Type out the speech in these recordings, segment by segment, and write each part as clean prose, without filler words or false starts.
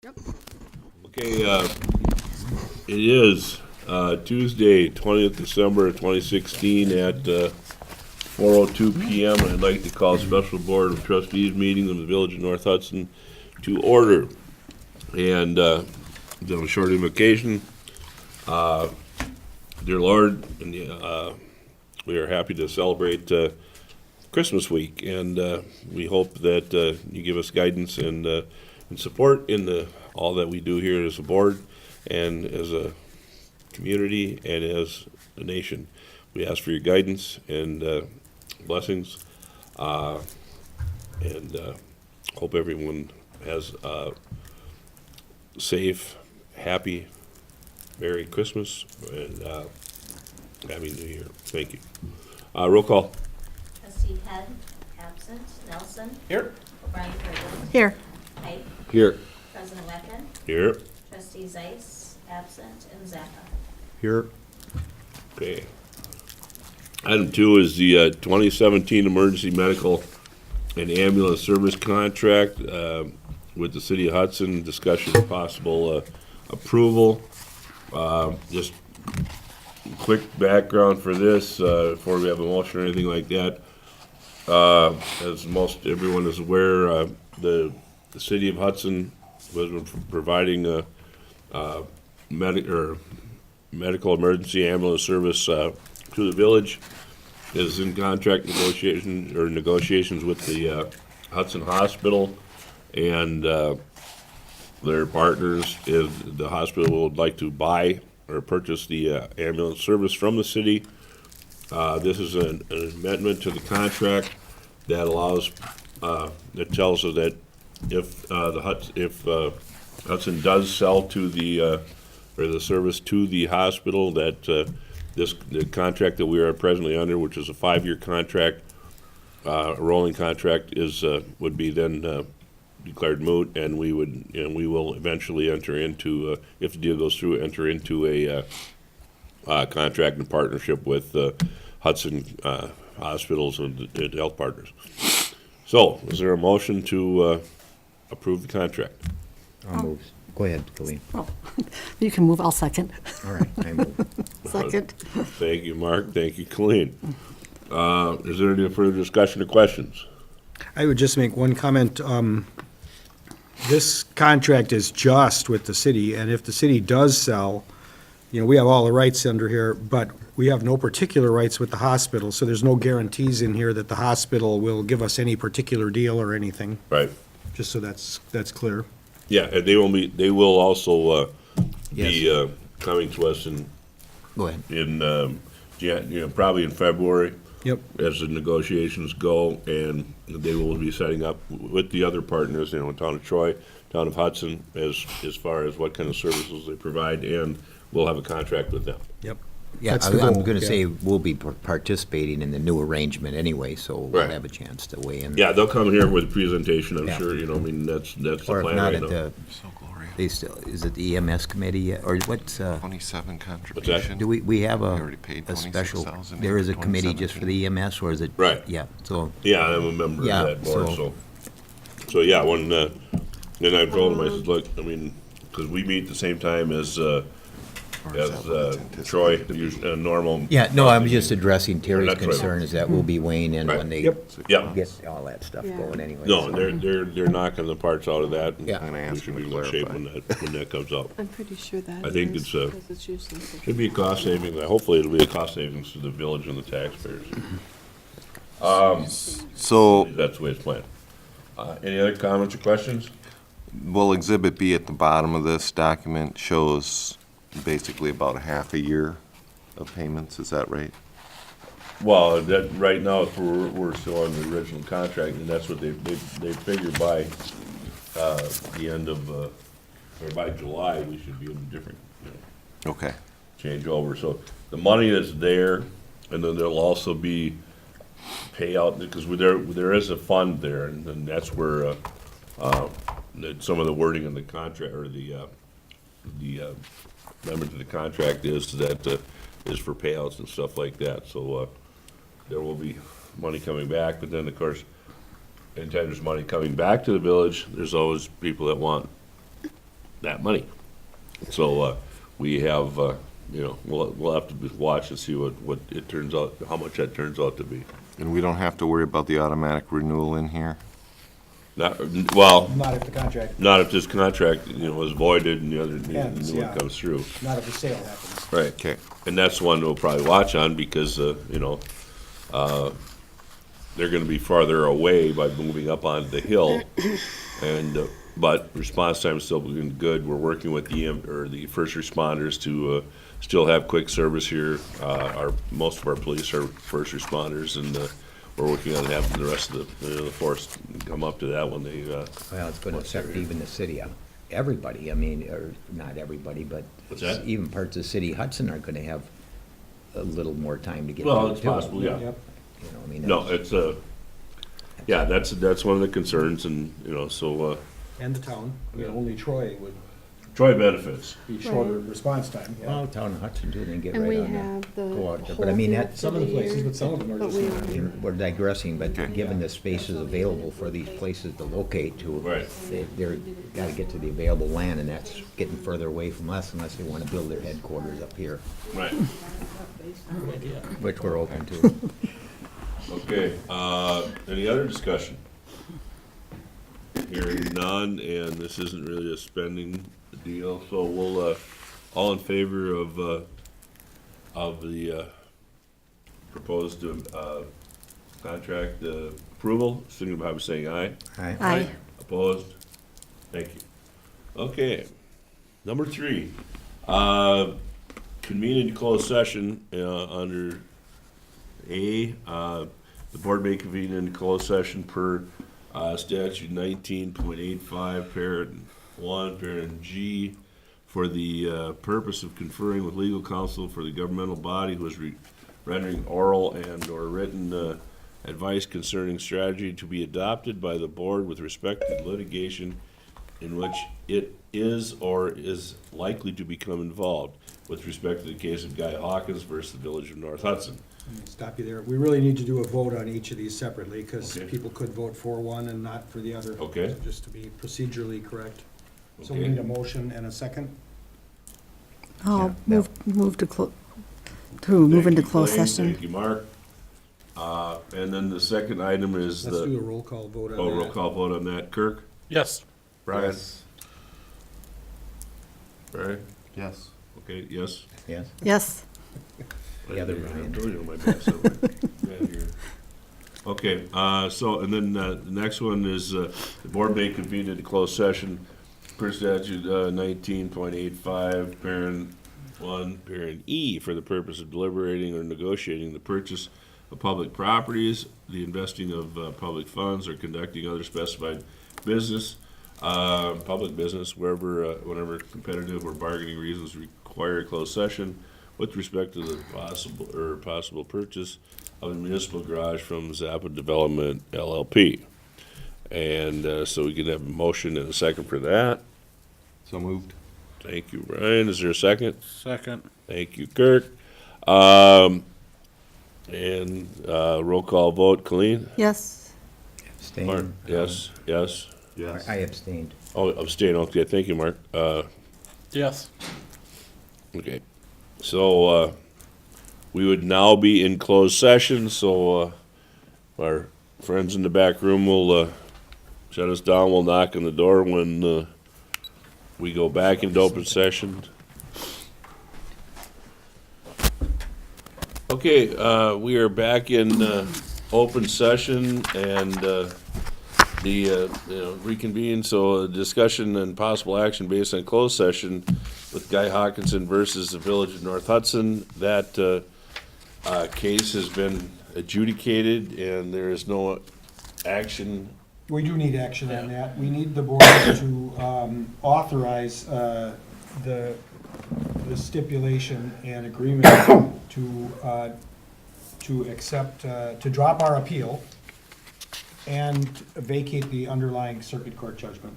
Yep. Okay, it is Tuesday, 20th December 2016 at 4:02 PM. And I'd like to call a special Board of Trustees meeting of the Village of North Hudson to order. And on a short invocation. Dear Lord, we are happy to celebrate Christmas week, and we hope that you give us guidance and support in all that we do here as a board and as a community and as a nation. We ask for your guidance and blessings, and hope everyone has a safe, happy, Merry Christmas, and Happy New Year. Thank you. Roll call. Trustee Head, absent. Nelson. Here. O'Brien Burgess. Here. Pike. Here. President Wecken. Here. Trustee Zeiss, absent. And Zappa. Here. Okay. Item 2 is the 2017 Emergency Medical and Ambulance Service Contract with the City of Hudson. Discussion of possible approval. Just quick background for this before we have a motion or anything like that. As most everyone is aware, the City of Hudson was providing medical emergency ambulance service to the village. Is in contract negotiations with the Hudson Hospital, and their partners. Is the hospital would like to buy or purchase the ambulance service from the city. This is an amendment to the contract that allows, that tells us that if Hudson does sell to the or the service to the hospital, that the contract that we are presently under, which is a 5-year contract, a rolling contract, is would be then declared moot, and we will eventually enter into, if the deal goes through, enter into a contract and partnership with Hudson Hospitals and Health Partners. So, is there a motion to approve the contract? I'll move. Go ahead, Colleen. Oh, you can move, I'll second. All right, I move. Second. Thank you, Mark. Thank you, Colleen. Is there any further discussion or questions? I would just make one comment. This contract is just with the city, and if the city does sell, we have all the rights under here, but we have no particular rights with the hospital, so there's no guarantees in here that the hospital will give us any particular deal or anything, Right. just so that's clear. Yeah, and they will also be Yes. coming to us in Go ahead. probably in February. Yep. As the negotiations go, and they will be setting up with the other partners, in town of Troy, town of Hudson, as far as what kind of services they provide, and we'll have a contract with them. Yep. Yeah, That's the I'm goal, going to yeah. say we'll be participating in the new arrangement anyway, so we'll Right. have a chance to weigh in. Yeah, they'll come here with a presentation, I'm Yeah. sure, that's the Or if plan not right at now. the, So Gloria, they still, is it the EMS committee yet, or what's, 27 contribution. do we have We already paid a special, 26,000 there is a for committee just for the EMS, or is it? Right. Yeah, so, Yeah, I'm a member Yeah, of that board, so- so yeah, when, and I told him, I said, look, because we meet at the same time as Troy, normal. yeah, no, I'm just addressing Terry's That's right. concern, is that we'll be weighing in Right. when they Yep. Yeah. get all that stuff Yeah. going anyway. No, so. they're knocking the parts out of that. and Yeah. I'm gonna We ask should them be to in good shape clarify. when that comes out. I'm pretty sure that I think is, it's, because it's usually for- Should be a cost saving, hopefully it'll be a cost savings to the village and the taxpayers. So, That's the way it's planned. Any other comments or questions? will Exhibit B at the bottom of this document shows basically about a half a year of payments, is that right? Well, that, right now, we're still on the original contract, and that's what they figure by, the end of, or by July, we should be in a different, Okay. change over. So the money is there, and then there'll also be payout, because there is a fund there, and then that's where, that some of the wording in the contract, or the amendment to the contract is that, is for payouts and stuff like that. So, there will be money coming back, but then, of course, anytime there's money coming back to the village, there's always people that want that money. So, we have, we'll have to watch and see what it turns out, how much that turns out to be. And we don't have to worry about the automatic renewal in here? Not, well, Not if the contract, not if this contract, is voided and the other, the Ends, new one yeah. comes through. not if the sale happens. Right. Okay. And that's one we'll probably watch on because, they're gonna be farther away by moving up on the hill. And, but response time's still been good. We're working with the first responders to, still have quick service here. Most of our police are first responders and, we're working on having the rest of the force come up to that when they, Well, it's gonna affect even the city, everybody, I mean, or not everybody, but What's that? even parts of the city, Hudson are gonna have a little more time to get. well, to it's it, too. possible, yeah. Yep. You know, I mean, No, it's, yeah, that's one of the concerns and, so, And the town, only Troy would Troy benefits. be shorter response time. Well, town of Hudson too, then get And we right on have the, the go out there, whole but I mean, field that, Some of the places, but some of them are But just we not are- here. we're digressing, but given the spaces available for these places to locate to. Right. They're, gotta get to the available land, and that's getting further away from us unless they wanna build their headquarters up here, Right. which we're open to. Okay, any other discussion? Hearing none, and this isn't really a spending deal, so we'll, all in favor of the, proposed, contract, approval, signify by saying aye. Aye. Opposed? Thank you. Okay, number 3, convene into closed session, under A, the board may convene in closed session per, statute 19.85, parent 1, parent G, for the, purpose of conferring with legal counsel for the governmental body who is rendering oral and/or written, advice concerning strategy to be adopted by the board with respect to litigation in which it is or is likely to become involved with respect to the case of Guy Hawkins versus the Village of North Hudson. Stop you there. We really need to do a vote on each of these separately, because Okay. people could vote for one and not for the other. Okay. Just to be procedurally correct. So we Okay. need a motion and a second. I'll Yeah, move to move Thank into you, closed Blaine. session. Thank you, Mark. And then the second item is Let's do the, a roll call vote on that. roll call vote on that. Kirk? Yes. Brian? Yes. Brian? Yes. Okay, yes? Yes? Yes, The other I Brian. told you my bad, so- bad here. Okay, so, and then, the next one is, the board may convene into closed session per statute, 19.85, parent 1, parent E, for the purpose of deliberating or negotiating the purchase of public properties, the investing of, public funds, or conducting other specified business, public business, wherever, whenever competitive or bargaining reasons require a closed session with respect to the possible purchase of a municipal garage from Zappa Development LLP. And, so we can have a motion and a second for that. So moved. Thank you, Brian. Is there a second? Second. Thank you, Kirk. And, roll call vote, Colleen? yes, Mark? Abstain? Yes, yes. Yes. I abstained. Oh, abstain, okay, thank you, Mark. Yes. Okay, so, we would now be in closed session, so, our friends in the back room will, shut us down, we'll knock on the door when, we go back into open session. Okay, we are back in, open session and, reconvene, so a discussion and possible action based on closed session with Guy Hawkinson versus the Village of North Hudson. That, case has been adjudicated and there is no action. We do need action on that. We need the board to authorize the stipulation and agreement to accept, to drop our appeal and vacate the underlying circuit court judgment.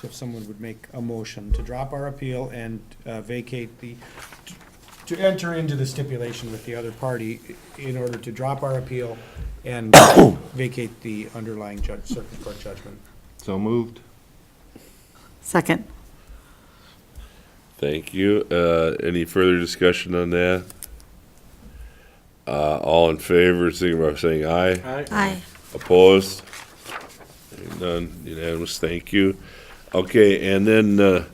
So if someone would make a motion to drop our appeal and vacate to enter into the stipulation with the other party in order to drop our appeal and vacate the underlying circuit court judgment. So moved. second, Thank you. Any further discussion on that? All in favor, signify by saying aye. Aye. Opposed? Hearing none, unanimous, thank you. Okay, and then,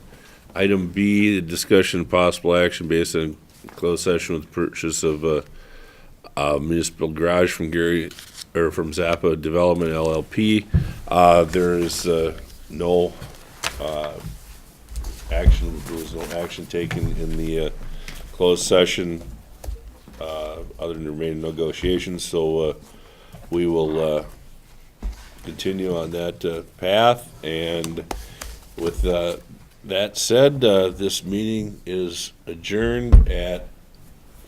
item B, discussion and possible action based on closed session with purchase of a municipal garage from from Zappa Development LLP. There is, no, there was no action taken in the, closed session, other than remaining negotiations, so, we will, continue on that, path, and with, that said, this meeting is adjourned at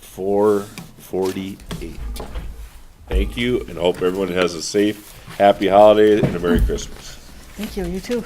4:48. Thank you, and hope everyone has a safe, happy holiday and a Merry Christmas. Thank you, you too.